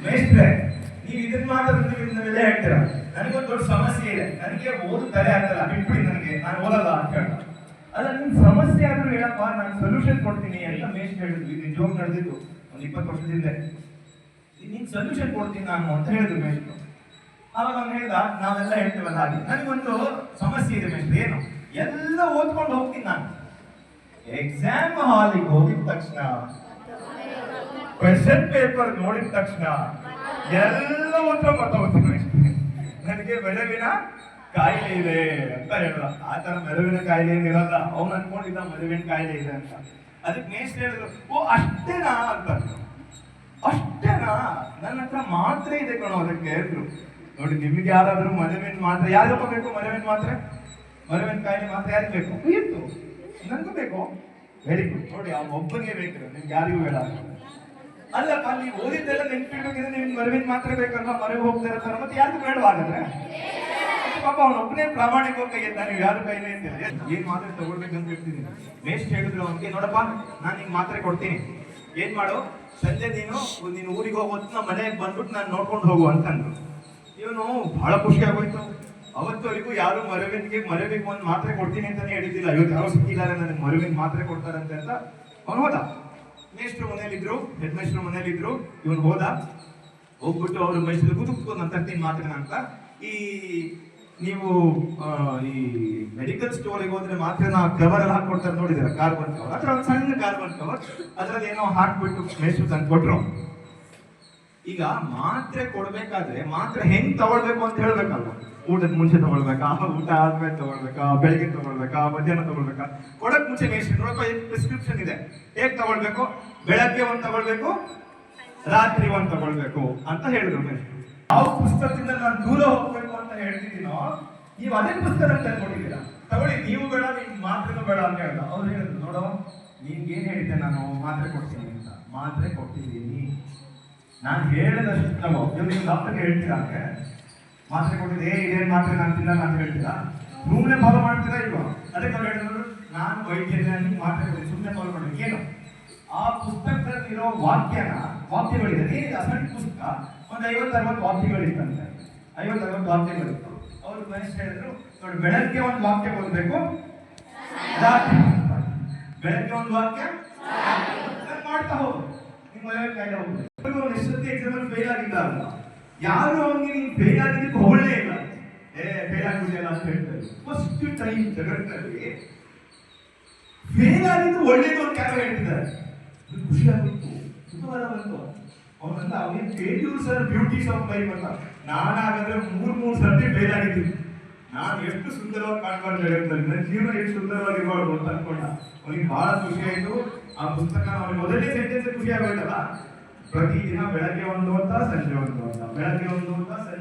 ಮೇಷ್ಟ್ರೆ, ನೀವು ಇದನ್ನ ಮಾತ್ರ ಬೆಲೆ ಹೇಳ್ತೀರಾ. ನನಗೊಂದು ದೊಡ್ಡ ಸಮಸ್ಯೆ ಇದೆ, ನನಗೆ ಓದು ತಲೆ ಆಗ್ತಲ್ಲ, ಬಿಟ್ಬಿಡಿ, ನಾನು ಓದಲ್ಲ ಅಂತ ಹೇಳ. ಅಲ್ಲ, ನಿಮ್ ಸಮಸ್ಯೆ ಆದ್ರೂ ಹೇಳಪ್ಪ, ನಾನು ಸೊಲ್ಯೂಷನ್ ಕೊಡ್ತೀನಿ ಅಂತ ಮೇಷ್ಟ್ರು ಹೇಳಿದ್ರು. ಇದು ನಿಜವಾಗ ನಡೆದಿದ್ದು ಒಂದು 20 ವರ್ಷದಿಂದ. ನಿನ್ ಸೊಲ್ಯೂಷನ್ ಕೊಡ್ತೀನಿ ನಾನು ಅಂತ ಹೇಳಿದ್ರು ಮೇಷ್ಟ್ರು. ಅವಾಗ ಅವ್ನು ಹೇಳ್ದ, ನಾವೆಲ್ಲ ಹೇಳ್ತೀವಲ್ಲ ಹಾಗೆ. ನನಗೊಂದು ಸಮಸ್ಯೆ ಇದೆ ಮೇಷ್ಟ್ರು. ಏನು? ಎಲ್ಲ ಓದ್ಕೊಂಡು ಹೋಗ್ತೀನಿ ನಾನು. ಎಕ್ಸಾಮ್ ಹಾಲಿಗೆ ಹೋಗಿದ ತಕ್ಷಣ, ಕ್ವೆಶ್ಚನ್ ಪೇಪರ್ ನೋಡಿದ ತಕ್ಷಣ ಎಲ್ಲ ಉತ್ತರ ಬರ್ತಾವ್ತೀನಿ. ನನಗೆ ಮೆದುಳಿನ ಕಾಯಿಲೆ ಇದೆ ಅಂತ ಹೇಳ. ಆ ತರ ಮೆದುಳಿನ ಕಾಯಿಲೆ ಏನಿರಲ್ಲ. ಅವ್ನು ಅನ್ಕೊಂಡಿದ್ದ ಮೆದುಳಿನ ಕಾಯಿಲೆ ಇದೆ ಅಂತ. ಅದಕ್ಕೆ ಮೇಷ್ಟ್ರು ಹೇಳಿದ್ರು, ಓ ಅಷ್ಟೇನಾ ಅಂತ. ಅಷ್ಟೇನಾ? ನನ್ನ ಹತ್ರ ಮಾತ್ರೆ ಇದೆ ಕಣೋ ಅದಕ್ಕೆ ಹೇಳಿದ್ರು. ನೋಡಿ, ನಿಮ್ಗೆ ಯಾರಾದ್ರೂ ಮದುವಿನ ಮಾತ್ರೆ ಯಾರಿಗಪ್ಪ ಬೇಕು? ಮದುವಿನ ಮಾತ್ರೆ, ಮದುವಿನ ಕಾಯಿಲೆ ಮಾತ್ರೆ ಯಾರಿಗೆ ಬೇಕು? ಇತ್ತು, ನನಗೂ ಬೇಕು. Very good. ನೋಡಿ, ಅವ್ನ ಒಬ್ಬನಿಗೆ ಬೇಕು, ನಿಮ್ಗೆ ಯಾರಿಗೂ ಬೇಡ. ಅಲ್ಲಪ್ಪ, ನೀವು ಓದಿದ್ದೆಲ್ಲ ನೆನ್ಪಿಡ್ಬೇಕಿದ್ರೆ ನಿಮ್ಗೆ ಮರುವಿನ ಮಾತ್ರ ಬೇಕಲ್ವಾ? ಮರವಿ ಹೋಗ್ತಾ ಇರ್ತಾರೆ, ಮತ್ತೆ ಯಾರಿಗೂ ಬೇಡವಾಗದ್ರೆ ಪಾಪ ಅವನೊಬ್ಬನೇ ಪ್ರಾಮಾಣಿಕ ಕೈ ಎತ್ತ, ನೀವು ಯಾರು ಕೈಲೇ ಅಂತಿಲ್ಲ. ಏನ್ ಮಾತ್ರೆ ತಗೊಳ್ಬೇಕಂತ ಹೇಳ್ತಿದ್ದೀನಿ. ಮೇಷ್ಟ್ರು ಹೇಳಿದ್ರು ಅವನಿಗೆ, ನೋಡಪ್ಪ ನಾನು ನಿಂಗೆ ಮಾತ್ರೆ ಕೊಡ್ತೀನಿ, ಏನ್ ಮಾಡು, ಸಂಜೆ ನೀನು ಊರಿಗೆ ಹೋಗೋದು ನಮ್ಮ ಮನೆಗೆ ಬಂದ್ಬಿಟ್ಟು ನಾನು ನೋಡ್ಕೊಂಡು ಹೋಗು ಅಂತಂದ್ರು. ಇವನು ಬಹಳ ಖುಷಿ ಆಗೋಯ್ತು. ಅವತ್ತವರೆಗೂ ಯಾರು ಮರವಿಗೆ ಒಂದು ಮಾತ್ರೆ ಕೊಡ್ತೀನಿ ಅಂತಾನೆ ಹೇಳಿದ್ದಿಲ್ಲ. ಇವತ್ತು ಯಾರೋ ಸಿಕ್ಕಿದ್ದಾರೆ ನನಗೆ ಮರವಿನ ಮಾತ್ರೆ ಕೊಡ್ತಾರಂತೆ ಅಂತ ಅವನು ಹೋದ. ಮೇಷ್ಟ್ರು ಮನೇಲಿದ್ರು, ಹೆಡ್ ಮೇಷ್ಟ್ರು ಮನೇಲಿದ್ರು. ಇವನು ಹೋಗ್ಬಿಟ್ಟು ಅವ್ರ ಮೇಷ್ಟ್ರು ಕೂತ್ಕೊಂಡು ನಾನು ತರ್ತೀನಿ ಮಾತ್ರೆನ ಅಂತ. ನೀವು ಈ ಮೆಡಿಕಲ್ ಸ್ಟೋರಿಗೆ ಹೋದ್ರೆ ಮಾತ್ರೆನ ಕವರ್ ಎಲ್ಲ ಹಾಕೊಡ್ತಾರೆ, ನೋಡಿದಾರೆ? ಕಾರ್ಬನ್ ಕವರ್, ಅದ್ರ ಒಂದು ಸಣ್ಣ ಕಾರ್ಬನ್ ಕವರ್, ಅದ್ರಲ್ಲಿ ಏನೋ ಹಾಕ್ಬಿಟ್ಟು ಮೇಷ್ಟ್ರು ತಂದು ಕೊಟ್ರು. ಈಗ ಮಾತ್ರೆ ಕೊಡ್ಬೇಕಾದ್ರೆ ಮಾತ್ರೆ ಹೆಂಗ್ ತಗೊಳ್ಬೇಕು ಅಂತ ಹೇಳ್ಬೇಕಲ್ವ? ಊಟದ ಮುಂಚೆ ತಗೊಳ್ಬೇಕಾ, ಊಟ ಆದ್ಮೇಲೆ ತಗೊಳ್ಬೇಕಾ, ಬೆಳಗ್ಗೆ ತಗೊಳ್ಬೇಕಾ, ಮಧ್ಯಾಹ್ನ ತಗೊಳ್ಬೇಕಾ? ಕೊಡಕ್ ಮುಂಚೆ ಮೇಷ್ಟ್ರು ನೋಡಪ್ಪ, ಪ್ರಿಸ್ಕ್ರಿಪ್ಷನ್ ಇದೆ, ಹೇಗ್ ತಗೊಳ್ಬೇಕು, ಬೆಳಗ್ಗೆ ಒಂದು ತಗೊಳ್ಬೇಕು, ರಾತ್ರಿ ಒಂದು ತಗೊಳ್ಬೇಕು ಅಂತ ಹೇಳಿದ್ರು ಮೇಷ್ಟ್ರು. ಯಾವ ಪುಸ್ತಕದಿಂದ ನಾನು ದೂರ ಹೋಗ್ಬೇಕು ಅಂತ ಹೇಳ್ತಿದ್ದೀನೋ, ನೀವು ಅದೇ ಪುಸ್ತಕ ತಂದ್ಕೊಂಡಿದ್ದೀರಾ, ತಗೊಳ್ಳಿ, ನೀವು ಬೇಡ, ನಿಮ್ ಮಾತ್ರೆನೂ ಬೇಡ ಅಂತ ಹೇಳ್ದ. ಅವ್ರು ಹೇಳಿದ್ರು, ನೋಡೋ, ನಿನ್ಗೆ ಏನ್ ಹೇಳಿದ್ದೆ ನಾನು ಮಾತ್ರೆ ಕೊಡ್ತೀನಿ ಅಂತ? ಮಾತ್ರೆ ಕೊಟ್ಟಿದ್ದೀನಿ, ನಾನು ಹೇಳಿದಷ್ಟು ತಗೋ. ನೀವು ನಿಮ್ಮ ಡಾಕ್ಟರ್ಗೆ ಹೇಳ್ತೀರಾ ಅಂದ್ರೆ ಮಾತ್ರೆ ಕೊಟ್ಟಿದ್ದೆ, ಇದೇನು ಮಾತ್ರೆ ನಾನು ತಿನ್ನಲ್ಲ ಅಂತ ಹೇಳ್ತೀರಾ? ಸುಮ್ಮನೆ ಫಾಲೋ ಮಾಡ್ತೀರಾ ಇಲ್ವಾ? ಅದಕ್ಕೆ ಅವ್ರು ಹೇಳಿದ್ರು, ನಾನು ವೈದ್ಯನ ನಿಮ್ಗೆ ಮಾತ್ರೆ ಕೊಡಿ, ಸುಮ್ಮನೆ ಫಾಲೋ ಮಾಡಿ. ಏನು? ಆ ಪುಸ್ತಕದಲ್ಲಿರೋ ವಾಕ್ಯಗಳಿದೆ, ಏನಿದೆ ಸಣ್ಣ ಪುಸ್ತಕ, ಒಂದು 50-60 ವಾಕ್ಯಗಳಿತ್ತಂತೆ. 50-60 ವಾಕ್ಯಗಳಿತ್ತು. ಅವ್ರು ಮನುಷ್ಯ ಹೇಳಿದ್ರು, ನೋಡಿ, ಬೆಳಗ್ಗೆ ಒಂದು ವಾಕ್ಯ ಓದಬೇಕು, ಬೆಳಗ್ಗೆ ಒಂದು ವಾಕ್ಯ ಮಾಡ್ತಾ ಹೋಗು, ನಿಮ್ಮ ಕಾಯಿಲೆ ಹೋಗ್ಬೇಕು. ಎಷ್ಟೊತ್ತಿ ಎಕ್ಸಾಮ್ ಫೇಲ್ ಆಗಿದ್ದಾರಲ್ಲ, ಯಾರು ಅವನಿಗೆ ನೀನು ಫೇಲ್ ಆಗಿದ್ದಕ್ಕೆ ಹೊಗಳೇ ಇಲ್ಲ. ಫೇಲ್ ಆಗ್ಬಿಟ್ಟಿಲ್ಲ ಅಂತ ಹೇಳ್ತಾರೆ. ಫಸ್ಟ್ ಟೈಮ್ ಜಗತ್ತಿನಲ್ಲಿ ಫೇಲ್ ಆಗಿದ್ದು ಒಳ್ಳೇದು ಅಂತ ಯಾರು ಹೇಳ್ತಿದ್ದಾರೆ. ಖುಷಿ ಆಗುತ್ತೆ, ಕುತೂಹಲ ಬಂತು. ಅವನಂತ ಅವನಿಗೆ failures R beauties of life ಅಂತ. ನಾನಾಗಾದ್ರೆ 3 ಸರ್ತಿ ಫೇಲ್ ಆಗಿದ್ದೀನಿ. ನಾನು ಎಷ್ಟು ಸುಂದರವಾಗಿ ಕಾಣ್ಬಾರ್ದು ಜಗತ್ತಲ್ಲಿ, ನನ್ನ ಜೀವನ ಎಷ್ಟು ಸುಂದರವಾಗಿರ್ಬಾರ್ದು ಅಂತ ಅನ್ಕೊಂಡ. ಅವನಿಗೆ ಬಹಳ ಖುಷಿ ಆಯ್ತು. ಆ ಪುಸ್ತಕ ಅವನಿಗೆ ಮೊದಲನೇ ಸೆಂಟೆನ್ಸ್ ಖುಷಿ ಆಗೋಯ್ತಲ್ಲ. ಪ್ರತಿದಿನ ಬೆಳಗ್ಗೆ ಒಂದು ಓದ್ತಾ, ಸಂಜೆ ಒಂದು ಓದ್ತಾ, ಬೆಳಗ್ಗೆ ಒಂದು ಓದ್ತಾ, ಸಂಜೆ